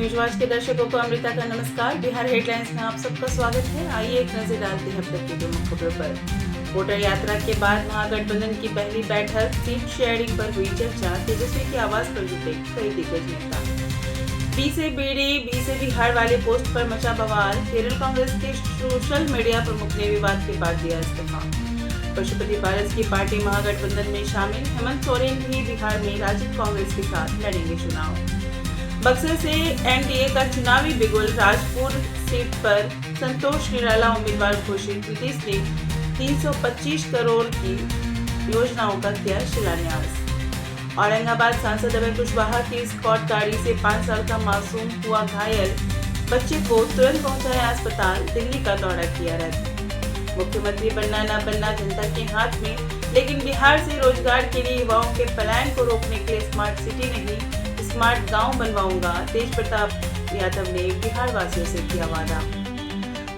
News के दर्शकों को अमृता का नमस्कार। बिहार हेडलाइंस में आप सबका स्वागत है। आइए एक नजर डालते हैं अब तक की प्रमुख खबरों पर। वोटर यात्रा के बाद महागठबंधन की पहली बैठक, सीट शेयरिंग पर हुई चर्चा, तेजस्वी के आवास पर जुटे कई दिग्गज नेता। बी से बीडी, बी से बिहार वाले पोस्ट पर मचा बवाल, केरल कांग्रेस के सोशल मीडिया प्रमुख ने विवाद के बाद दिया इस्तीफा। पशुपति पारस की पार्टी महागठबंधन में शामिल, हेमंत सोरेन भी बिहार में राजद कांग्रेस के साथ लड़ेंगे चुनाव। बक्सर से एनडीए का चुनावी बिगुल, राजपुर सीट पर संतोष निराला उम्मीदवार घोषित, नीतीश ने 325 करोड़ की योजनाओं का किया शिलान्यास। औरंगाबाद सांसद अभय कुशवाहा की स्कॉट गाड़ी से 5 साल का मासूम हुआ घायल, बच्चे को तुरंत पहुंचाया अस्पताल, दिल्ली का दौरा किया रद्द। मुख्यमंत्री बनना न बनना जनता के हाथ में, लेकिन बिहार से रोजगार के लिए युवाओं के पलायन को रोकने के लिए स्मार्ट सिटी नहीं स्मार्ट गांव बनवाऊंगा, तेज प्रताप यादव ने बिहार वासियों से किया वादा।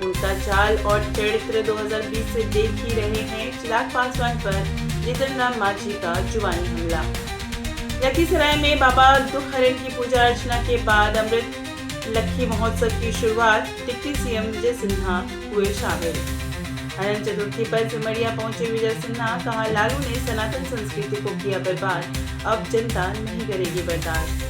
उनका चाल और चरित्र 2020 से देख ही रहे हैं। चिराग पासवान पर जीतन राम मांझी का जुबानी हमला। लखीसराय में बाबा दुखहरण की पूजा अर्चना के बाद अमृत लखी महोत्सव की शुरुआत, डिप्टी सीएम विजय सिन्हा हुए शामिल। अनंत चतुर्थी पर सिमरिया पहुंचे विजय सिन्हा, कहा लालू ने सनातन संस्कृति को किया बर्बाद, अब जनता नहीं करेगी बर्दाश्त।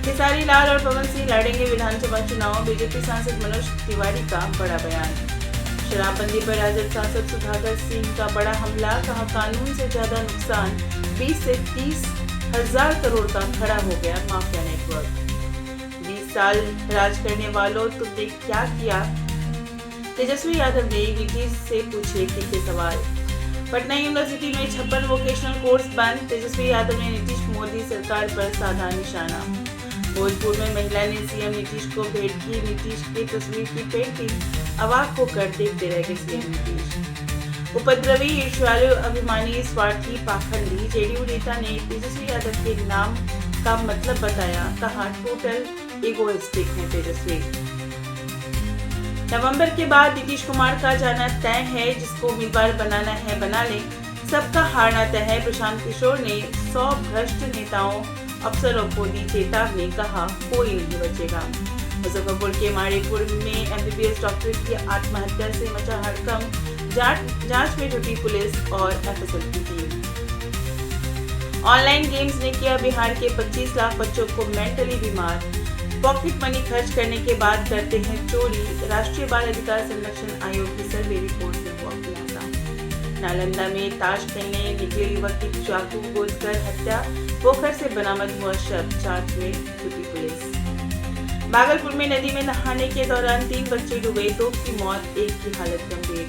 खेसारी लाल और पवन सिंह लड़ेंगे विधानसभा चुनाव, बीजेपी सांसद मनोज तिवारी का बड़ा बयान। शराबबंदी पर राजद सांसद सुधाकर सिंह का बड़ा हमला, कहा कानून से ज्यादा नुकसान, 20 से 30 हजार करोड़ का खड़ा हो गया माफिया नेटवर्क। 20 साल राज करने वालों तुमने क्या किया, तेजस्वी यादव ने नीतीश से पूछे तीखे सवाल। पटना यूनिवर्सिटी में 56 वोकेशनल कोर्स बंद, तेजस्वी यादव ने नीतीश मोदी सरकार पर साधा निशाना। भोजपुर में महिला ने सीएम नीतीश को भेंट की, नीतीश की तस्वीर की पेंटिंग, अवाक होकर देखते रह गए सीएम नीतीश। उपद्रवी, ईर्ष्यालु, अभिमानी, स्वार्थी, पाखंडी जेडीयू नेता ने तेजस्वी यादव के नाम का मतलब बताया, कहा टोटल इगोइस्टिक है तेजस्वी। नवंबर के बाद नीतीश कुमार का जाना तय है, जिसको उम्मीदवार बनाना है बना ले, सबका हारना तय है। प्रशांत किशोर ने 100 भ्रष्ट नेताओं अफसरों को दी चेतावनी, कहा कोई नहीं बचेगा। मुजफ्फरपुर के माड़ीपुर में एमबीबीएस डॉक्टर की आत्महत्या से मचा हड़कंप, जांच में जुटी पुलिस और एफएसएल की टीम। ऑनलाइन गेम्स ने किया बिहार के 25 लाख बच्चों को मेंटली बीमार, पॉकेट मनी खर्च करने के बाद करते हैं चोरी, राष्ट्रीय बाल अधिकार संरक्षण आयोग की सर्वे रिपोर्ट में हुआ खुलासा। नालंदा में ताश खेलने निकले युवक की चाकू गोदकर हत्या, पोखर से बरामद हुआ शव, जांच में जुटी पुलिस। भागलपुर में नदी में नहाने के दौरान 3 बच्चे डूबे, 2 की मौत, 1 की हालत गंभीर।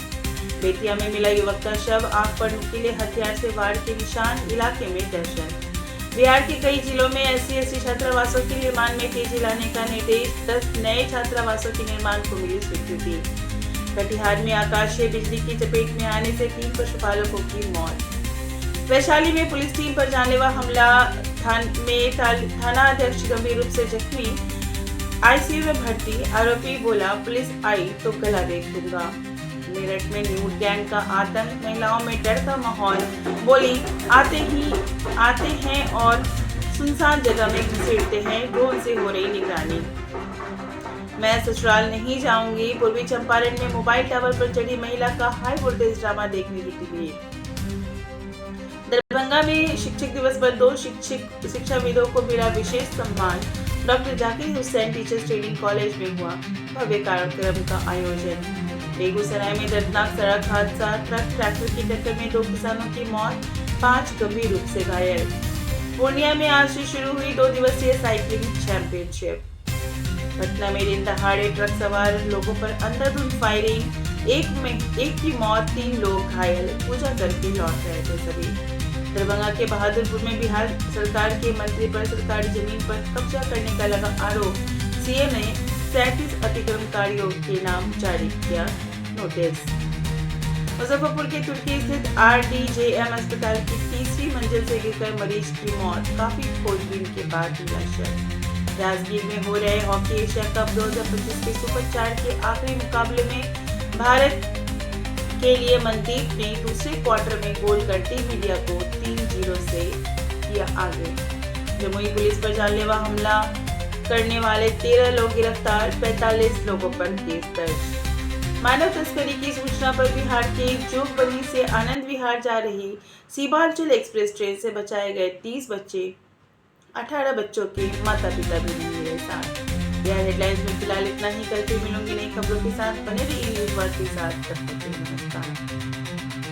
बेतिया में मिला युवक का शव, आंख पर नुकीले हथियार से वार के निशान, इलाके में दहशत। बिहार के कई जिलों में SC/ST छात्रावासों के निर्माण में तेजी लाने का निर्देश, 10 नए छात्रावासों के निर्माण को मिली स्वीकृति। कटिहार में आकाशीय बिजली की चपेट में आने से 3 पशुपालकों की मौत। वैशाली में पुलिस टीम पर जानलेवा हमला, थाना अध्यक्ष गंभीर रूप से जख्मी, आईसीयू में भर्ती, आरोपी बोला पुलिस आई तो गला देख दूंगा। मेरठ में न्यूड गैंग का आतंक, महिलाओं में डर का माहौल, बोली आते हैं और सुनसान जगह में घसीटते हैं, ड्रोन से हो रही निगरानी। मैं ससुराल नहीं जाऊंगी, पूर्वी चंपारण में मोबाइल टावर पर चढ़ी महिला का हाई वोल्टेज ड्रामा देखने जुटी भीड़। दरभंगा में शिक्षक दिवस पर 2 शिक्षाविदों को मिला विशेष सम्मान, doctor Zakir Hussain teachers training college में हुआ भव्य कार्यक्रम का आयोजन। बेगूसराय में दर्दनाक सड़क हादसा, ट्रैक्टर की टक्कर में 2 किसानों की मौत, 5 गंभीर रूप से घायल। पूर्णिया में आज से शुरू हुई 2 दिवसीय साइकिलिंग चैंपियनशिप। पटना में दिन दहाड़े ट्रक सवार लोगों पर अंधाधुंध फायरिंग, एक की मौत, 3 लोग घायल, पूजा करके लौट रहे थे सभी। दरभंगा के बहादुरपुर में बिहार सरकार के मंत्री पर सरकारी जमीन पर कब्जा करने का लगा आरोप, सीएम ने 37 अतिक्रमणकारियों के नाम जारी किया नोटिस। मुजफ्फरपुर के तुर्की स्थित RDJM अस्पताल की 3री मंजिल से गिरकर मरीज की मौत, काफी खोजबीन के बाद मिला शव। राजगीर में हो रहे हॉकी एशिया कप 2025 के सुपर 4 के आखिरी मुकाबले में भारत के लिए मनदीप ने दूसरे क्वार्टर में गोल कर टीम इंडिया को 3-0 से किया आगे। जमुई पुलिस पर जानलेवा हमला, करने वाले 13 लोग गिरफ्तार, 45 लोगों पर केस दर्ज। मानव तस्करी की सूचना पर बिहार के जोगबनी से आनंद विहार जा रही सीमांचल एक्सप्रेस ट्रेन से बचाए गए 30 बच्चे, 18 बच्चों के माता पिता भी नहीं मिले साथ। बिहार हेडलाइंस में फिलहाल इतना ही। कल फिर मिलूंगी नई खबरों के साथ। बने रहिए न्यूज़ वर्ल्ड के साथ। तब तक के लिए नमस्कार।